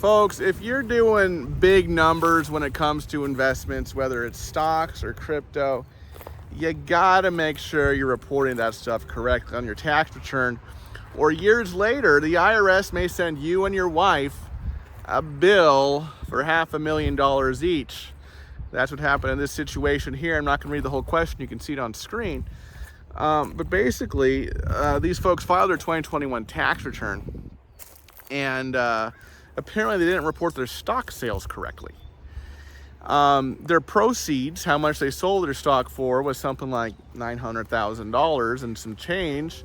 Folks, if you're doing big numbers when it comes to investments, whether it's stocks or crypto, you gotta make sure you're reporting that stuff correctly on your tax return, or years later, the IRS may send you and your wife a bill for $500,000 each. That's what happened in this situation here. I'm not gonna read the whole question, you can see it on screen. But basically, these folks filed their 2021 tax return, and apparently they didn't report their stock sales correctly. Their proceeds, how much they sold their stock for, was something like $900,000 and some change.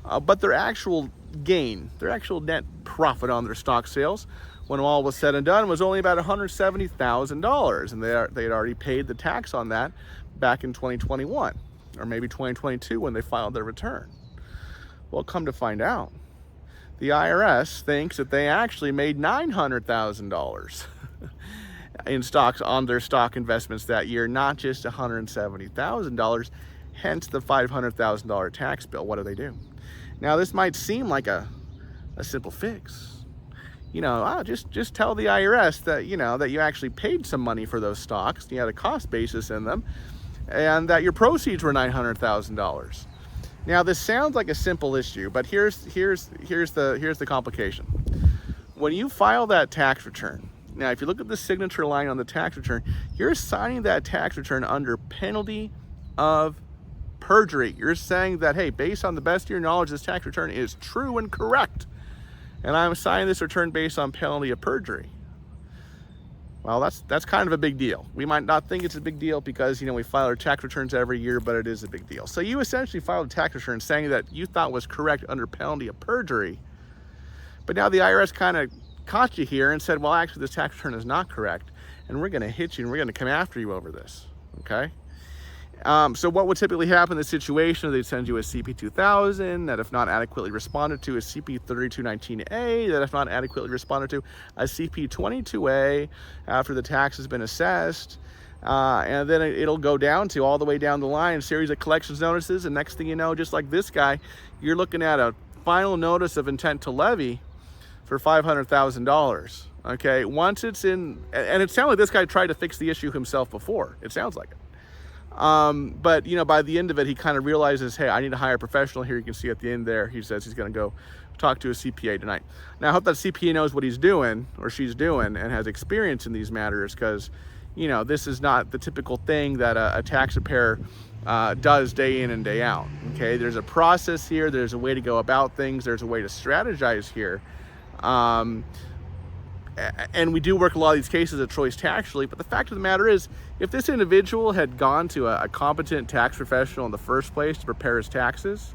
But their actual gain, their actual net profit on their stock sales, when all was said and done, was only about $170,000. And they had already paid the tax on that back in 2021, or maybe 2022 when they filed their return. Well, come to find out, the IRS thinks that they actually made $900,000 in stocks on their stock investments that year, not just $170,000, hence the $500,000 tax bill. What do? Now, this might seem like a simple fix. Just tell the IRS that, that you actually paid some money for those stocks, you had a cost basis in them, and that your proceeds were $900,000. Now, this sounds like a simple issue, but here's the complication. When you file that tax return, now if you look at the signature line on the tax return, you're signing that tax return under penalty of perjury. You're saying that, hey, based on the best of your knowledge, this tax return is true and correct, and I'm signing this return based on penalty of perjury. Well, that's kind of a big deal. We might not think it's a big deal because, we file our tax returns every year, but it is a big deal. So you essentially filed a tax return saying that you thought was correct under penalty of perjury, but now the IRS kind of caught you here and said, well, actually, this tax return is not correct, and we're going to hit you and we're going to come after you over this, okay? So what would typically happen in this situation? They'd send you a CP2000 that, if not adequately responded to, a CP3219A that, if not adequately responded to, a CP22A after the tax has been assessed. And then it'll go down to all the way down the line, a series of collections notices. And next thing you know, just like this guy, you're looking at a final notice of intent to levy for $500,000. Okay, once it's in, and it sounds like this guy tried to fix the issue himself before. It sounds like it. But by the end of it, he kind of realizes, hey, I need to hire a professional here. You can see at the end there, he says he's going to go talk to a CPA tonight. Now, I hope that CPA knows what he's doing or she's doing and has experience in these matters, because, this is not the typical thing that a tax preparer does day in and day out. Okay, there's a process here. There's a way to go about things. There's a way to strategize here. And we do work a lot of these cases at Choice Tax Relief, but the fact of the matter is, if this individual had gone to a competent tax professional in the first place to prepare his taxes,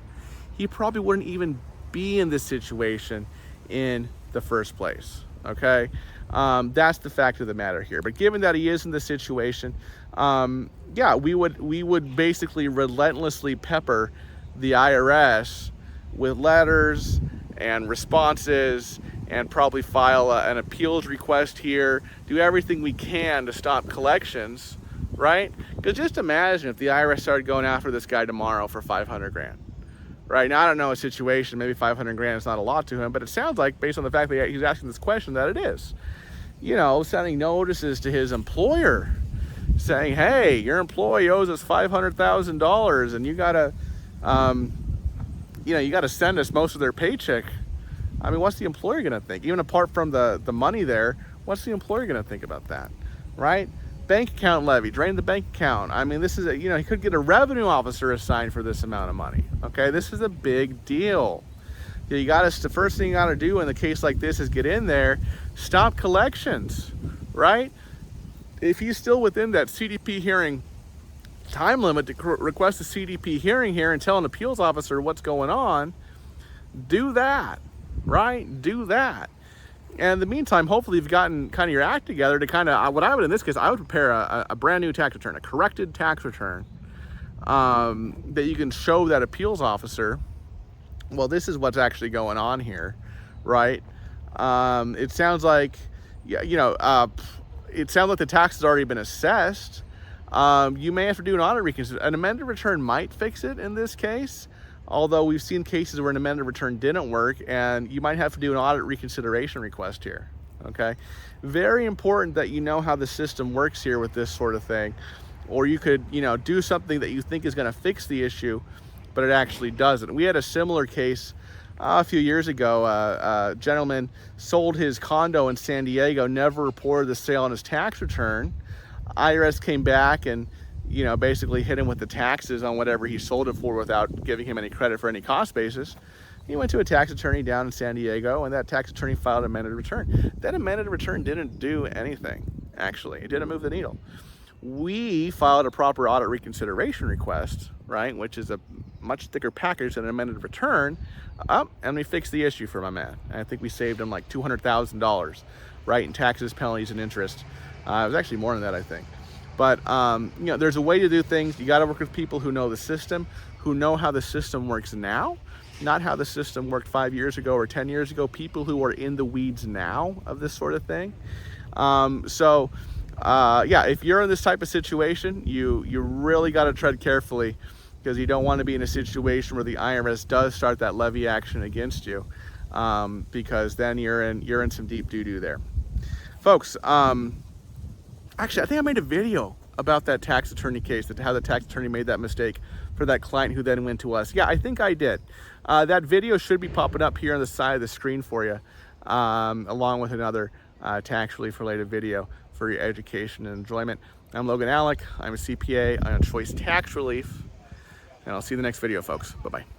he probably wouldn't even be in this situation in the first place, okay? That's the fact of the matter here. But given that he is in this situation, we would basically relentlessly pepper the IRS with letters and responses, and probably file an appeals request here, do everything we can to stop collections, right? Because just imagine if the IRS started going after this guy tomorrow for $500,000, right? Now, I don't know a situation, maybe $500,000 is not a lot to him, but it sounds like, based on the fact that he's asking this question, that it is. Sending notices to his employer saying, hey, your employee owes us $500,000 and you gotta, you gotta send us most of their paycheck. I mean, what's the employer going to think? Even apart from the money there, what's the employer going to think about that, right? Bank account levy, drain the bank account. I mean, this is he could get a revenue officer assigned for this amount of money, okay? This is a big deal. The first thing you got to do in a case like this is get in there, stop collections, right? If he's still within that CDP hearing time limit to request a CDP hearing here and tell an appeals officer what's going on, do that. Right? Do that. And in the meantime, hopefully you've gotten kind of your act together to kind of, what I would, in this case, I would prepare a brand new tax return, a corrected tax return, that you can show that appeals officer, well, this is what's actually going on here, right? It sounds like, it sounds like the tax has already been assessed. You may have to do an audit reconsideration. An amended return might fix it in this case. Although we've seen cases where an amended return didn't work, and you might have to do an audit reconsideration request here. okay? Very important that you know how the system works here with this sort of thing, or you could, you know, do something that you think is going to fix the issue, but it actually doesn't. We had a similar case a few years ago. A gentleman sold his condo in San Diego, never reported the sale on his tax return. IRS came back and, you know, basically hit him with the taxes on whatever he sold it for without giving him any credit for any cost basis. He went to a tax attorney down in San Diego, and that tax attorney filed an amended return. That amended return didn't do anything, actually. It didn't move the needle. We filed a proper audit reconsideration request, right, which is a much thicker package than an amended return, and we fixed the issue for my man. I think we saved him like $200,000, right, in taxes, penalties, and interest. It was actually more than that, I think. But, you know, there's a way to do things. You got to work with people who know the system, who know how the system works now, not how the system worked 5 years ago or 10 years ago, people who are in the weeds now of this sort of thing. Yeah, if you're in this type of situation, you really got to tread carefully, because you don't want to be in a situation where the IRS does start that levy action against you, because then you're in some deep doo-doo there. Folks, actually, I think I made a video about that tax attorney case, how the tax attorney made that mistake for that client who then went to us. Yeah, I think I did. That video should be popping up here on the side of the screen for you, along with another tax relief related video for your education and enjoyment. I'm Logan Alec. I'm a CPA on Choice Tax Relief, and I'll see you in the next video, folks. Bye-bye.